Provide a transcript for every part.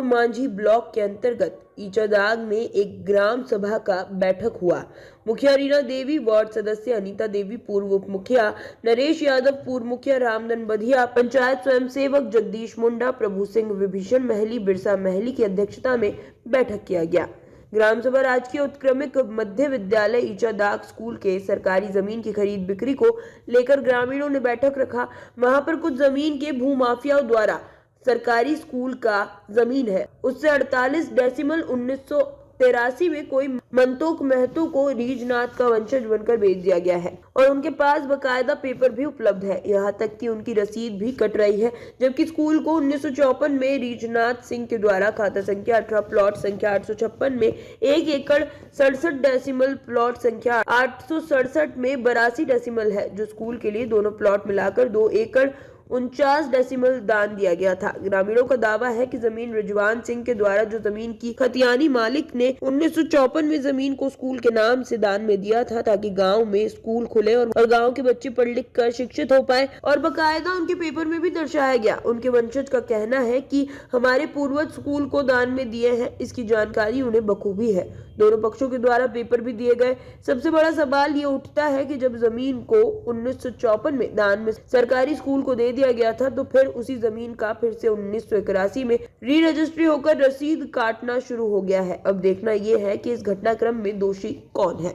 Manjhi block के अंतर्गत ईचादाग में एक ग्राम सभा का बैठक हुआ। मुखिया रीना देवी, वार्ड सदस्य अनीता देवी, पूर्व उप मुखिया नरेश यादव, पूर्व मुखिया रामधन बधिया, पंचायत स्वयं सेवक जगदीश मुंडा, प्रभु सिंह, विभीषण महली, बिरसा महली की अध्यक्षता में बैठक किया गया। ग्राम सभा राजकीय उत्क्रमिक मध्य विद्यालय ईचादाग स्कूल के सरकारी जमीन की खरीद बिक्री को लेकर ग्रामीणों ने बैठक रखा। वहां पर कुछ जमीन के भूमाफियाओं द्वारा सरकारी स्कूल का जमीन है उससे 48 डेसिमल 1983 में कोई मंतोक महतो को रीजनाथ का वंशज बनकर बेच दिया गया है और उनके पास बकायदा पेपर भी उपलब्ध है। यहाँ तक कि उनकी रसीद भी कट रही है, जबकि स्कूल को 1954 में रीजनाथ सिंह के द्वारा खाता संख्या 18 प्लॉट संख्या 856 में 1 एकड़ 67 डेसिमल, प्लॉट संख्या 867 में 82 डेसिमल है, जो स्कूल के लिए दोनों प्लॉट मिलाकर 2 एकड़ 49 डेसिमल दान दिया गया था। ग्रामीणों का दावा है कि जमीन रिजवान सिंह के द्वारा, जो जमीन की खतियानी मालिक ने 1954 में जमीन को स्कूल के नाम से दान में दिया था ताकि गांव में स्कूल खुले और गांव के बच्चे पढ़ लिख कर शिक्षित हो पाए, और बकायदा उनके पेपर में भी दर्शाया गया। उनके वंशज का कहना है कि हमारे पूर्वज स्कूल को दान में दिए हैं, इसकी जानकारी उन्हें बखूबी है। दोनों पक्षों के द्वारा पेपर भी दिए गए। सबसे बड़ा सवाल ये उठता है कि जब जमीन को 1954 में दान में सरकारी स्कूल को दे दिया गया था, तो फिर उसी जमीन का फिर से 1981 में री रजिस्ट्री होकर रसीद काटना शुरू हो गया है। अब देखना यह है कि इस घटनाक्रम में दोषी कौन है।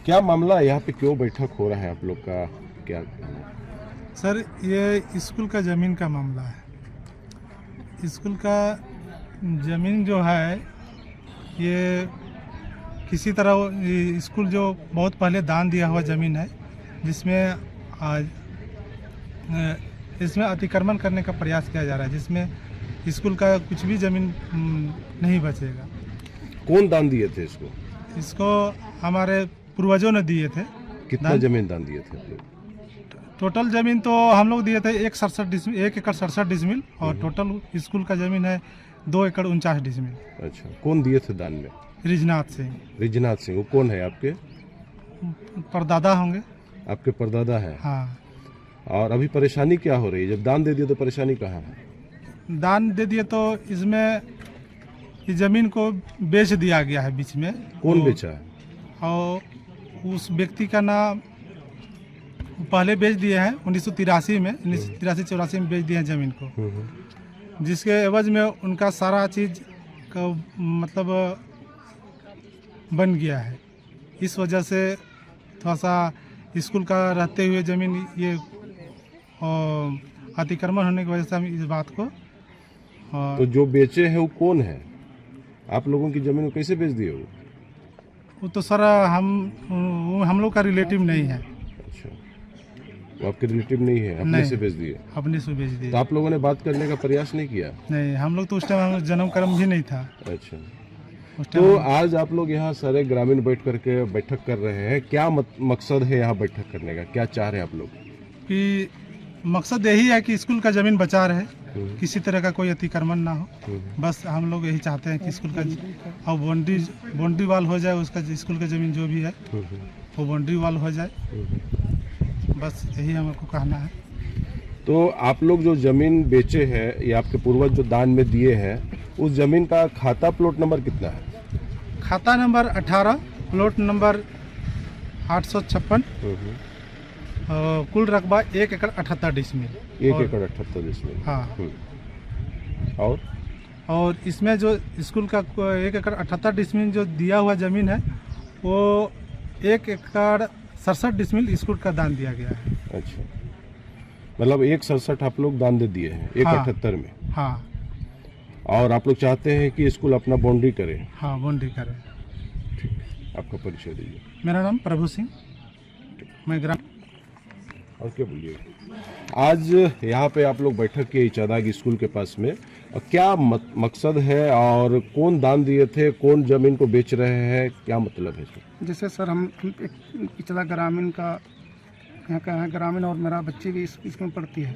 क्या मामला यहाँ पे क्यों बैठक हो रहा है आप लोग का, क्या? सर, ये स्कूल का ज़मीन का मामला है। स्कूल का ज़मीन जो है, ये किसी तरह स्कूल जो बहुत पहले दान दिया हुआ ज़मीन है, जिसमें आज इसमें अतिक्रमण करने का प्रयास किया जा रहा है, जिसमें स्कूल का कुछ भी ज़मीन नहीं बचेगा। कौन दान दिए थे इसको? इसको हमारे पूर्वजों ने दिए थे। कितना जमीन दान दिए थे? टोटल जमीन तो हम लोग दिए थे 1 एकड़ 67 डिसमिल, और टोटल स्कूल का जमीन है 2 एकड़ 49 डिसमिल। अच्छा, कौन दिए थे दान में? रीजनाथ सिंह। रीजनाथ सिंह, वो कौन है आपके? परदादा होंगे। आपके परदादा है? हाँ। और अभी परेशानी क्या हो रही है? जब दान दे दिए तो परेशानी कहाँ है? दान दे दिए तो इसमें इस जमीन को बेच दिया गया है बीच में। कौन बेचा है? और उस व्यक्ति का नाम पहले बेच दिए हैं 1983 में, 1983-84 में बेच दिए हैं ज़मीन को, जिसके एवज में उनका सारा चीज़ का मतलब बन गया है। इस वजह से थोड़ा सा स्कूल का रहते हुए ज़मीन ये अतिक्रमण होने की वजह से हम इस बात को तो जो बेचे हैं वो कौन है? आप लोगों की ज़मीन को कैसे बेच दिए? वो तो सर हम लोग का रिलेटिव नहीं है। अच्छा, वो आपके रिलेटिव नहीं है, अपने से बेच दिए? अपने से बेच दिए। तो आप लोगों ने बात करने का प्रयास नहीं किया? नहीं, हम लोग तो उस टाइम जन्म कर्म भी नहीं था। अच्छा, तो आज आप लोग यहाँ सारे ग्रामीण बैठक कर रहे हैं, क्या मकसद है यहाँ बैठक करने का? क्या चाह रहे हैं आप लोग? कि मकसद यही है कि स्कूल का ज़मीन बचा रहे, किसी तरह का कोई अतिक्रमण ना हो। बस हम लोग यही चाहते हैं कि स्कूल का और बाउंड्री वाल हो जाए, उसका स्कूल का ज़मीन जो भी है वो बाउंड्री वाल हो जाए। बस यही हमको कहना है। तो आप लोग जो ज़मीन बेचे हैं, ये आपके पूर्वज जो दान में दिए हैं, उस ज़मीन का खाता प्लॉट नंबर कितना है? खाता नंबर 18, प्लॉट नंबर 856, कुल रकबा 1 एकड़ 78 डिसमिल। 1 एकड़ 78 डिसमिल। हाँ। और इसमें जो स्कूल का 1 एकड़ 78 डिसमिल जो दिया हुआ ज़मीन है, वो 1 एकड़ 67 डिसमिल स्कूल का दान दिया गया है। अच्छा, मतलब 167 आप लोग दान दे दिए हैं 178 में? हाँ। और आप लोग चाहते हैं कि स्कूल अपना बाउंड्री करे? हाँ, बाउंड्री करे। ठीक, आपका परिचय दीजिए। मेरा नाम प्रभु सिंह, मैं ग्राम। और क्या बोलिए? आज यहाँ पे आप लोग बैठक किए ईचादाग स्कूल के पास में, और क्या मकसद है और कौन दान दिए थे, कौन जमीन को बेच रहे हैं, क्या मतलब है? जैसे सर, हम ईचादाग ग्रामीण का यहाँ का है, ग्रामीण, और मेरा बच्ची भी इसमें पढ़ती है।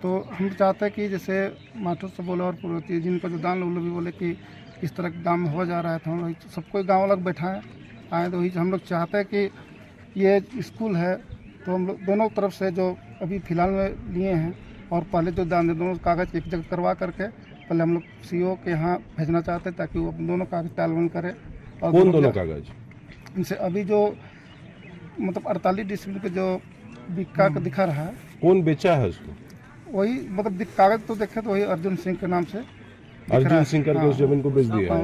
तो हम चाहते हैं कि जैसे मास्टर से बोले और पूर्वती जिनको जो दान लोग भी बोले कि इस तरह का दाम हो जा रहा है, तो हम लोग सबको गाँव अलग बैठाएँ आए तो वही हम लोग चाहते हैं कि ये स्कूल है तो हम लोग दोनों तरफ से जो अभी फ़िलहाल में लिए हैं और पहले जो दान दे दोनों कागज़ एक जगह करवा करके पहले हम लोग CO के यहाँ भेजना चाहते हैं ताकि वो दोनों कागज़ तालमेल करे। और कौन दोनों कागज? इनसे अभी जो मतलब 48 डिसमिल के जो बिक्का का दिखा रहा है, कौन बेचा है उसको? वही मतलब कागज़ तो देखे तो वही अर्जुन सिंह के नाम से अर्जुन सिंह करके उस जमीन को बेच दिया है।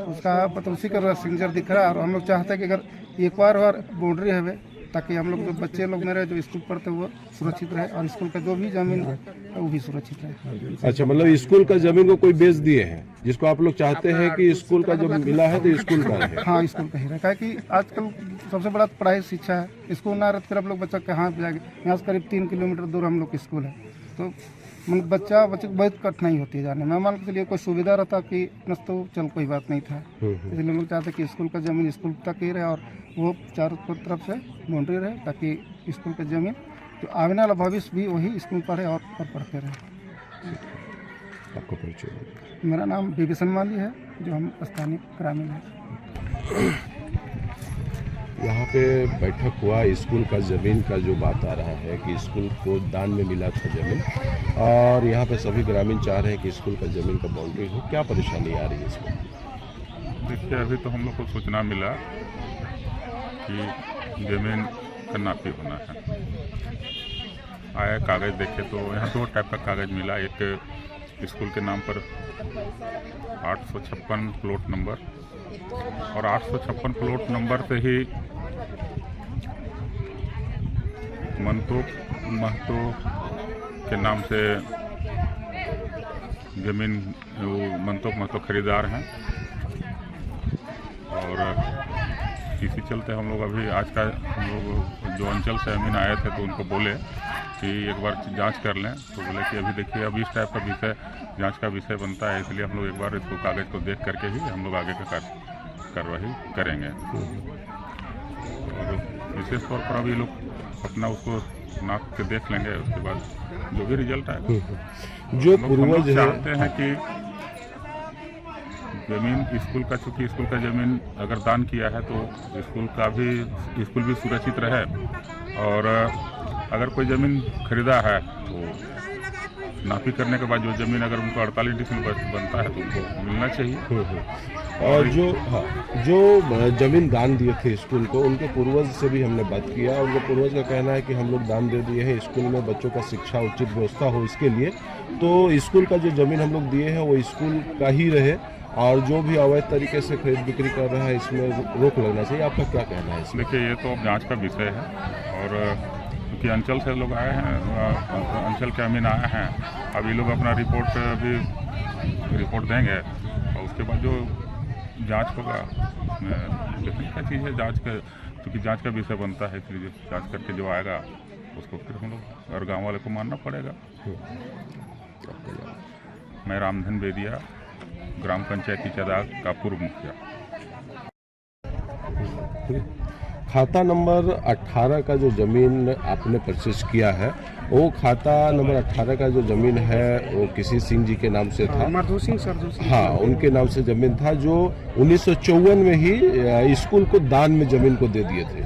उसका मतलब उसी का सिग्नेचर दिख रहा है। और हम लोग चाहते हैं कि अगर एक बार बाउंड्री है ताकि हम लोग जो बच्चे लोग मेरे जो स्कूल पढ़ते वो सुरक्षित रहे और स्कूल का जो भी जमीन है वो भी सुरक्षित रहे। अच्छा, मतलब स्कूल का जमीन को कोई बेच दिए हैं जिसको आप लोग चाहते हैं कि स्कूल का जो मिला है तो स्कूल का है? हाँ, स्कूल का ही रहे। क्या कि आजकल सबसे बड़ा पढ़ाई शिक्षा है। स्कूल ना रहते फिर आप लोग बच्चा कहाँ जाएंगे। यहाँ से करीब 3 किलोमीटर दूर हम लोग स्कूल है तो मतलब बच्चे को बहुत कठिनाई होती है जाने में। मान के लिए कोई सुविधा रहता कि तो चल कोई बात नहीं था। इसलिए हम लोग चाहते कि स्कूल का ज़मीन स्कूल तक ही रहे और वो चारों तरफ से बाउंड्री रहे ताकि स्कूल का ज़मीन जो आने वाला भविष्य भी वही स्कूल पढ़े और पढ़ते रहे। आपको परिचय? मेरा नाम विभीषण माली है, जो हम स्थानीय ग्रामीण हैं। यहाँ पे बैठक हुआ, स्कूल का ज़मीन का जो बात आ रहा है कि स्कूल को दान में मिला था ज़मीन, और यहाँ पे सभी ग्रामीण चाह रहे हैं कि स्कूल का ज़मीन का बाउंड्री हो। क्या परेशानी आ रही है इसमें? देखिए, अभी तो हम लोग को सूचना मिला कि ज़मीन का नापी होना है। आया कागज़ देखे तो यहाँ 2 टाइप का कागज़ मिला। एक स्कूल के नाम पर 856 प्लॉट नंबर, और 856 प्लॉट नंबर से ही महतो के नाम से ज़मीन महतो खरीदार हैं। और इसी चलते हम लोग अभी आज का हम लोग जो अंचल से अमीन आए थे तो उनको बोले कि एक बार जांच कर लें। तो बोले कि अभी देखिए, अभी इस टाइप का विषय जांच का विषय बनता है, इसलिए हम लोग एक बार इसको कागज़ को देख करके ही हम लोग आगे का कार्रवाई करेंगे। और विशेष तौर पर अभी लोग अपना उसको नाप के देख लेंगे, उसके बाद जो भी रिजल्ट आएगा। जो पूर्वज चाहते हैं कि ज़मीन स्कूल का, चूँकि स्कूल का ज़मीन अगर दान किया है तो स्कूल भी सुरक्षित रहे। और अगर कोई ज़मीन खरीदा है तो नापी करने के बाद जो ज़मीन अगर उनको 48 डिसमिल बनता है तो उनको मिलना चाहिए। और जो ज़मीन दान दिए थे स्कूल को, उनके पूर्वज से भी हमने बात किया। उनके पूर्वज का कहना है कि हम लोग दान दे दिए हैं स्कूल में बच्चों का शिक्षा उचित व्यवस्था हो इसके लिए, तो स्कूल का जो ज़मीन हम लोग दिए हैं वो स्कूल का ही रहे, और जो भी अवैध तरीके से खरीद बिक्री कर रहा है इसमें रोक लगना चाहिए। आपका क्या कहना है इसमें? देखिए, ये तो जांच का विषय है, और क्योंकि अंचल से लोग आए हैं, अंचल के अमीन आए हैं, अब ये लोग अपना रिपोर्ट देंगे और उसके बाद जो जांच होगा उसमें देखने क्या चीज़ है। जांच का, क्योंकि जांच का विषय बनता है, इसलिए जांच करके जो आएगा उसको फिर हम लोग और गाँव वाले को मानना पड़ेगा। मैं रामधन बेदिया, ग्राम पंचायत इचादाग का पूर्व मुखिया। खाता नंबर 18 का जो ज़मीन आपने परचेज किया है, वो खाता नंबर 18 का जो ज़मीन है वो किसी सिंह जी के नाम से था। मरदू सिंह सर, हाँ, उनके नाम से ज़मीन था, जो 1954 में ही स्कूल को दान में ज़मीन को दे दिए थे।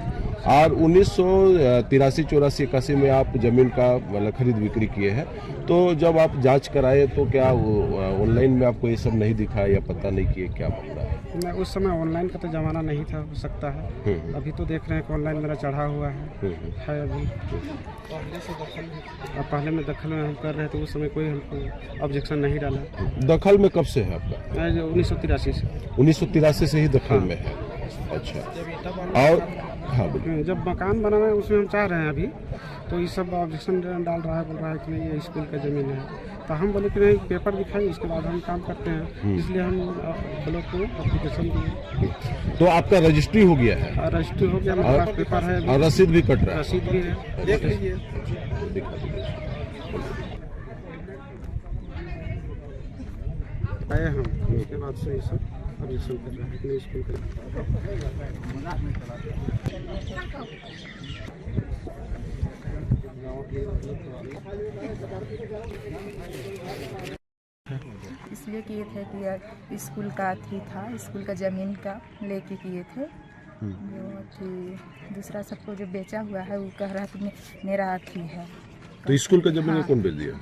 और 1983, 84, 81 में आप ज़मीन का मतलब खरीद बिक्री किए हैं। तो जब आप जांच कराए तो क्या ऑनलाइन में आपको ये सब नहीं दिखा या पता नहीं किए, क्या मामला है? मैं उस समय ऑनलाइन का तो ज़माना नहीं था, हो सकता है। अभी तो देख रहे हैं कि ऑनलाइन मेरा चढ़ा हुआ है अभी। अब पहले में दखल में हम कर रहे थे, उस समय कोई हमको ऑब्जेक्शन नहीं डाला। दखल में कब से है आपका? 1983 से। 1983 से ही दखल में है। अच्छा, और हाँ बोलिए। जब मकान बनाना है उसमें हम चाह रहे हैं अभी, तो ये सब ऑब्जेक्शन डाल रहा है, बोल रहा है कि नहीं ये स्कूल का ज़मीन है। तो हम बोले कि नहीं, पेपर दिखाइए, इसके बाद हम काम करते हैं। इसलिए हम ब्लॉक को एप्लीकेशन दिए। तो आपका रजिस्ट्री हो गया है? रजिस्ट्री हो गया, मेरे पास पेपर है, और रसीद भी कट रहा है? रसीद भी है, देख लीजिए। आए हम, उसके बाद से ये सब ऑब्जेक्शन कर रहे हैं अपने स्कूल का। इसलिए किए थे कि स्कूल का थी था, स्कूल का ज़मीन का लेके किए थे। वो अथी दूसरा सबको जो बेचा हुआ है वो कह रहा है कि मेरा अथी है। तो स्कूल का जमीन कौन बेच दिया?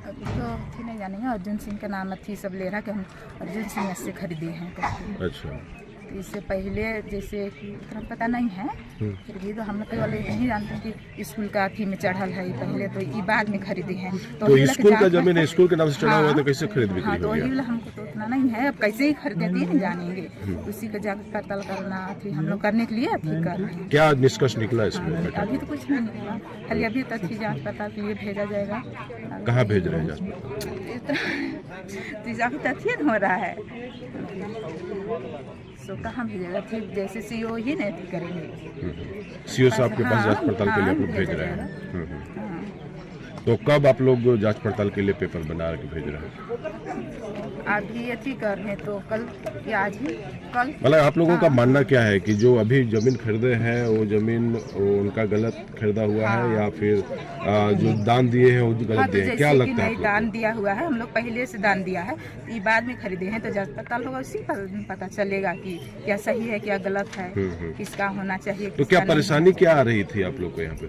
अभी तो अथी नहीं जानेंगे, अर्जुन सिंह के नाम अथी सब ले रहा कि हम अर्जुन सिंह से खरीदे हैं करके। अच्छा, तो इससे पहले जैसे कि उतना पता नहीं है, फिर भी तो हम लोग केवल नहीं जानते कि स्कूल का अथी में चढ़ल है पहले, तो ये बाद में खरीदे हैं। तो स्कूल का जमीन है, स्कूल के नाम से चढ़ा हुआ है, तो कैसे खरीद बिक्री तो हो गया? वही हमको तो उतना नहीं है, अब कैसे ही खरीदे नहीं जानेंगे, उसी का जाकर पता करना अथी हम लोग करने के लिए अथी कर रहे हैं। क्या निष्कर्ष निकला इसमें? अभी तो कुछ नहीं निकला, खाली अभी तक ही जांच पड़ताल के लिए भेजा जाएगा। कहाँ भेज रहे हैं? तो अभी तक ही हो रहा है, तो कहाँ भेजेगा? ठीक जैसे सीओ ही नहीं करेंगे। सीओ साहब के पास जांच पड़ताल के लिए आप लोग भेज रहे हैं। तो कब आप लोग जांच पड़ताल के लिए पेपर बना के भेज रहे हैं? अभी अथी कर रहे हैं, तो कल या आज ही कल। मतलब आप लोगों का मानना क्या है कि जो अभी जमीन खरीदे हैं वो जमीन उनका गलत खरीदा हुआ है या फिर जो दान दिए हैं वो गलत दिए हैं? क्या लगता है? दान दिया हुआ है, हम लोग पहले से दान दिया है, ये बाद में खरीदे हैं, तो जांच पड़ताल होगा, उसी पर पता चलेगा कि क्या सही है क्या गलत है, किसका होना चाहिए। तो क्या परेशानी क्या आ रही थी आप लोग को यहाँ पे?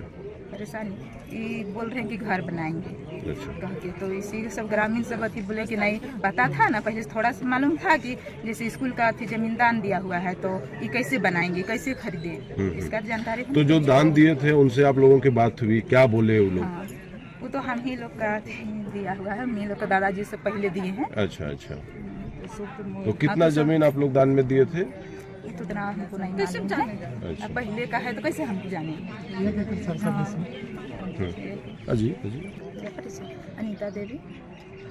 परेशानी ये बोल रहे हैं कि घर बनाएंगे अच्छा, कह के, तो इसी सब ग्रामीण सब अथी बोले कि नहीं पता था ना, पहले थोड़ा सा मालूम था कि जैसे स्कूल का अथी जमीन दान दिया हुआ है, तो ये कैसे बनाएंगे कैसे खरीदे, इसका जानकारी। तो जो दान दिए थे उनसे आप लोगों की बात हुई, क्या बोले वो लोग? हाँ, वो तो हम ही लोग का दिया हुआ है, हम ही लोग का दादाजी से पहले दिए हैं। अच्छा अच्छा, तो कितना जमीन आप लोग दान में दिए थे? तो इतना हमको नहीं मालूम है, अच्छा, पहले का है तो कैसे हमको जाने। अजी अनीता देवी,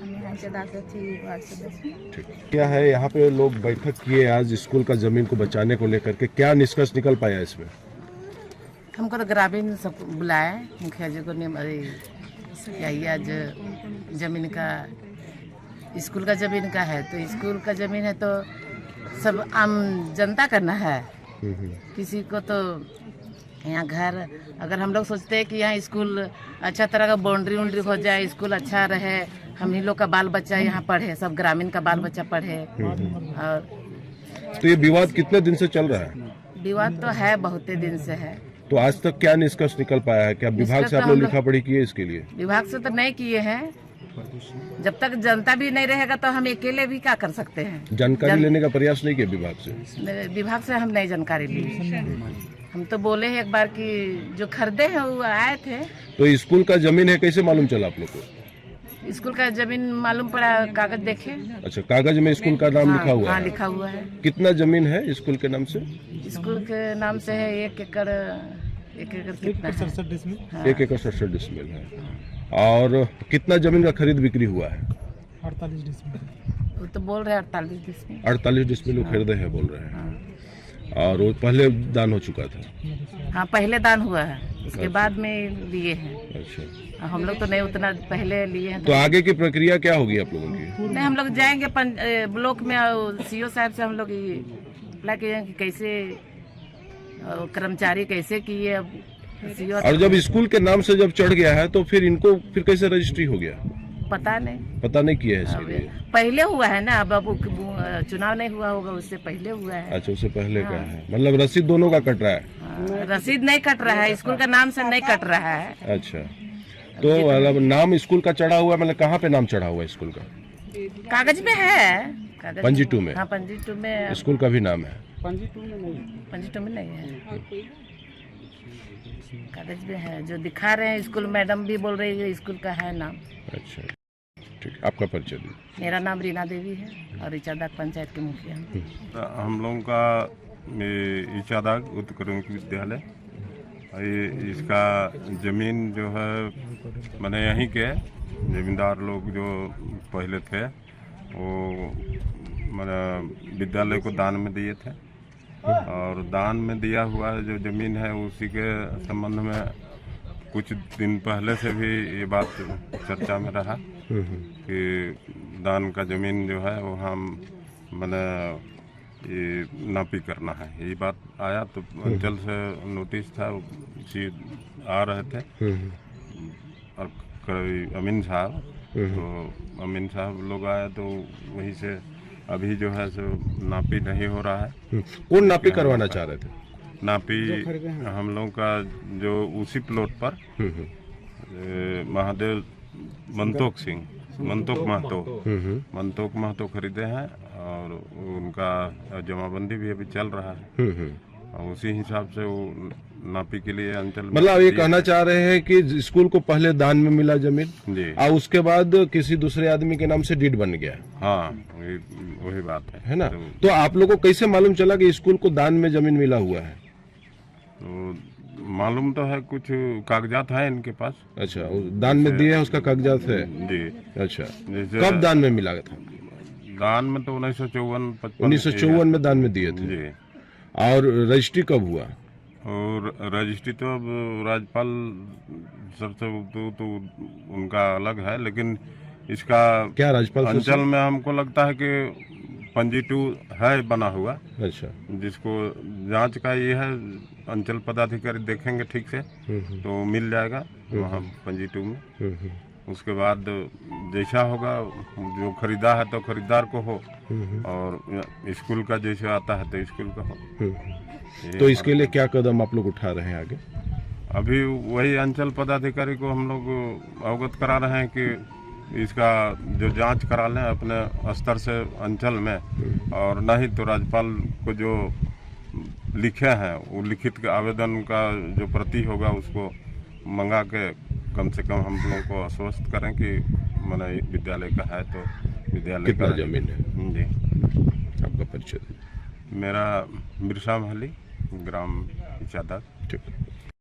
हम यहाँ चदाकर थी वार्ड सदस्य। ठीक, क्या है यहाँ पे लोग बैठक किए आज स्कूल का जमीन को बचाने को लेकर के, क्या निष्कर्ष निकल पाया इसमें? हमको तो ग्रामीण सब बुलाया, मुखिया जी को यही आज जमीन का स्कूल का जमीन का है, तो स्कूल का जमीन है तो सब आम जनता करना है, किसी को तो यहाँ घर, अगर हम लोग सोचते हैं कि यहाँ स्कूल अच्छा तरह का बाउंड्री उंड्री हो जाए, स्कूल अच्छा रहे, हम ही लोग का बाल बच्चा यहाँ पढ़े, सब ग्रामीण का बाल बच्चा पढ़े। और तो ये विवाद कितने दिन से चल रहा है? विवाद तो है, बहुत दिन से है। तो आज तक क्या निष्कर्ष निकल पाया है? क्या विभाग से आप लोग लिखा पढ़ी किए इसके लिए? विभाग से तो नहीं किए हैं, जब तक जनता भी नहीं रहेगा तो हम अकेले भी क्या कर सकते हैं। जानकारी लेने का प्रयास नहीं किया विभाग से? विभाग से हम नहीं जानकारी ली, हम तो बोले हैं एक बार कि जो खरीदे हैं वो आए थे। तो स्कूल का जमीन है, कैसे मालूम चला आप लोग को? स्कूल का जमीन मालूम पड़ा, कागज देखे। अच्छा, कागज में स्कूल का नाम लिखा हुआ हाँ, है? लिखा हुआ है। कितना जमीन है स्कूल के नाम से? स्कूल के नाम से है 1 एकड़, 1 एकड़ कितना है? 1 एकड़ 67 डिसमिल है। और कितना जमीन का खरीद बिक्री हुआ है? 48 डिसमिल। वो तो बोल रहे हैं 48 डिसमिल। 48 डिसमिल वो खरीदे हैं बोल रहे हैं। और वो पहले दान हो चुका था? हाँ, पहले दान हुआ है, उसके बाद में लिए हैं। अच्छा, हम लोग तो नहीं उतना पहले लिए हैं। तो आगे की प्रक्रिया क्या होगी आप लोगों की? नहीं, हम लोग जाएंगे ब्लॉक में, सीओ साहब से हम लोग अप्लाई किए कि कैसे कर्मचारी कैसे किए। अब सीओ और जब स्कूल के नाम से जब चढ़ गया है तो फिर इनको फिर कैसे रजिस्ट्री हो गया? पता नहीं, पता नहीं किया है इसके लिए? पहले हुआ है ना, अब चुनाव नहीं हुआ होगा, उससे पहले हुआ है। अच्छा, उससे पहले का है, मतलब रसीद दोनों का कट रहा है? रसीद नहीं कट रहा है, स्कूल का नाम से नहीं कट रहा है। अच्छा, तो मतलब नाम स्कूल का चढ़ा हुआ है, मतलब कहाँ पे नाम चढ़ा हुआ है स्कूल का? कागज में है, कागज पंजी 2 में? हाँ, पंजी 2 में स्कूल का भी नाम है? पंजी 2 में नहीं, पंजी 2 में नहीं है, कागज में है। जो दिखा रहे हैं स्कूल मैडम भी बोल रही है स्कूल का है नाम। अच्छा, ठीक, आपका परिचय दीजिए। मेरा नाम रीना देवी है और इचादाग पंचायत के मुखिया हूँ। हम लोगों का इचादाग उत्कर्मिक विद्यालय, इसका ज़मीन जो है मैंने यहीं के जमींदार लोग जो पहले थे वो मैंने विद्यालय को दान में दिए थे, और दान में दिया हुआ जो ज़मीन है उसी के संबंध में कुछ दिन पहले से भी ये बात चर्चा में रहा कि दान का ज़मीन जो है वो हम मैंने ये नापी करना है। यही बात आया तो अंचल से नोटिस था, उसी आ रहे थे और कोई अमीन साहब, तो अमीन साहब लोग आए तो वहीं से अभी जो है सो नापी नहीं हो रहा है। कौन नापी करवाना चाह रहे थे? नापी हम लोग का जो उसी प्लॉट पर महादेव मंतोक महतो खरीदे हैं और उनका जमाबंदी भी अभी चल रहा है और उसी हिसाब से वो नापी के लिए अंचल मतलब ये कहना चाह रहे हैं कि स्कूल को पहले दान में मिला जमीन जी और उसके बाद किसी दूसरे आदमी के नाम से डीड बन गया। हाँ वही बात है ना। तो आप लोगों को कैसे मालूम चला कि स्कूल को दान में जमीन मिला हुआ है? तो मालूम तो है, कुछ कागजात है इनके पास। अच्छा, दान में दिए हैं उसका कागजात है जी। अच्छा, जैसे कब दान में मिला था? दान में तो 1954 में दान में दिए थे जी। और रजिस्ट्री कब हुआ? और रजिस्ट्री तो अब राज्यपाल सबसे तो उनका अलग है, लेकिन इसका क्या राज्यपाल अंचल में हमको लगता है कि पंजी 2 है बना हुआ। अच्छा, जिसको जांच का ये है, अंचल पदाधिकारी देखेंगे ठीक से तो मिल जाएगा वहाँ पंजी 2 में। उसके बाद जैसा होगा, जो खरीदा है तो खरीदार को हो और स्कूल का जैसे आता है तो स्कूल का हो। तो इसके लिए क्या कदम आप लोग उठा रहे हैं आगे? अभी वही अंचल पदाधिकारी को हम लोग अवगत करा रहे हैं कि इसका जो जांच करा लें अपने स्तर से अंचल में, और नहीं तो राज्यपाल को जो लिखे हैं वो लिखित के आवेदन का जो प्रति होगा उसको मंगा के कम से कम हम लोगों को आश्वस्त करें कि माने विद्यालय का है तो विद्यालय कितना का जमीन है जी। आपका परिचय? मेरा बिरसा महली, ग्राम इचादा। ठीक।